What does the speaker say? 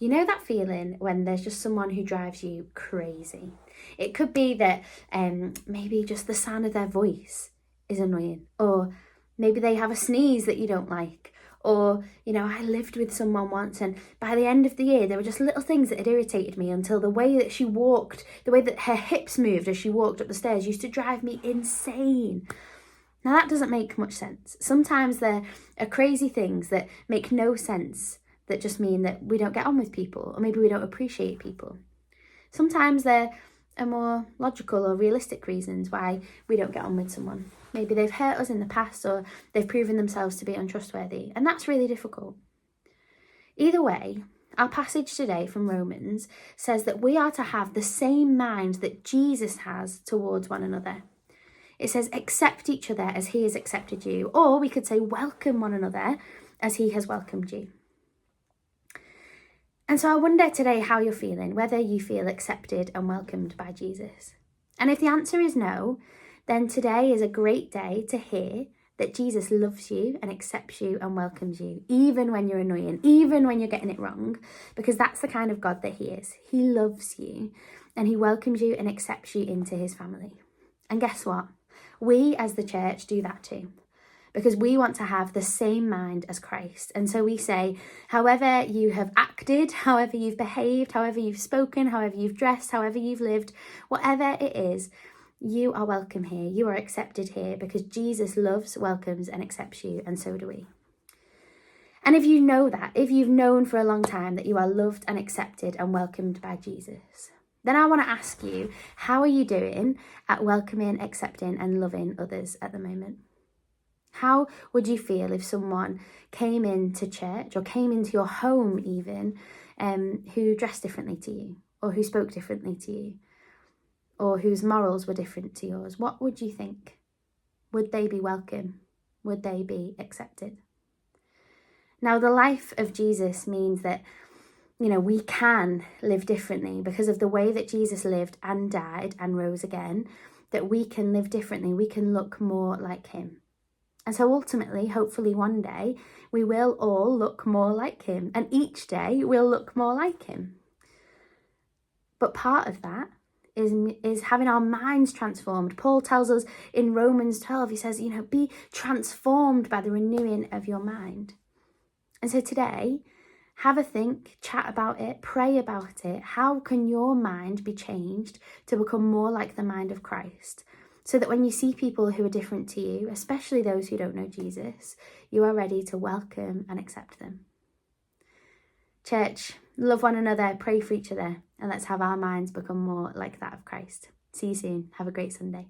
You know that feeling when there's just someone who drives you crazy? It could be that maybe just the sound of their voice is annoying, or maybe they have a sneeze that you don't like. Or, I lived with someone once, and by the end of the year, there were just little things that had irritated me until the way that she walked, the way that her hips moved as she walked up the stairs used to drive me insane. Now, that doesn't make much sense. Sometimes there are crazy things that make no sense, that just mean that we don't get on with people, or maybe we don't appreciate people. Sometimes there are more logical or realistic reasons why we don't get on with someone. Maybe they've hurt us in the past, or they've proven themselves to be untrustworthy, and that's really difficult. Either way, our passage today from Romans says that we are to have the same mind that Jesus has towards one another. It says, accept each other as he has accepted you, or we could say welcome one another as he has welcomed you. And so I wonder today how you're feeling, whether you feel accepted and welcomed by Jesus. And if the answer is no, then today is a great day to hear that Jesus loves you and accepts you and welcomes you, even when you're annoying, even when you're getting it wrong, because that's the kind of God that he is. He loves you and he welcomes you and accepts you into his family. And guess what? We as the church do that too, because we want to have the same mind as Christ. And so we say, however you have acted, however you've behaved, however you've spoken, however you've dressed, however you've lived, whatever it is, you are welcome here. You are accepted here because Jesus loves, welcomes and accepts you, and so do we. And if you know that, if you've known for a long time that you are loved and accepted and welcomed by Jesus, then I want to ask you, how are you doing at welcoming, accepting and loving others at the moment? How would you feel if someone came into church or came into your home even who dressed differently to you, or who spoke differently to you, or whose morals were different to yours? What would you think? Would they be welcome? Would they be accepted? Now, the life of Jesus means that, we can live differently because of the way that Jesus lived and died and rose again, that we can live differently. We can look more like him. And so ultimately, hopefully one day, we will all look more like him, and each day we'll look more like him. But part of that is having our minds transformed. Paul tells us in Romans 12, he says, be transformed by the renewing of your mind. And so today, have a think, chat about it, pray about it. How can your mind be changed to become more like the mind of Christ? So that when you see people who are different to you, especially those who don't know Jesus, you are ready to welcome and accept them. Church, love one another, pray for each other, and let's have our minds become more like that of Christ. See you soon. Have a great Sunday.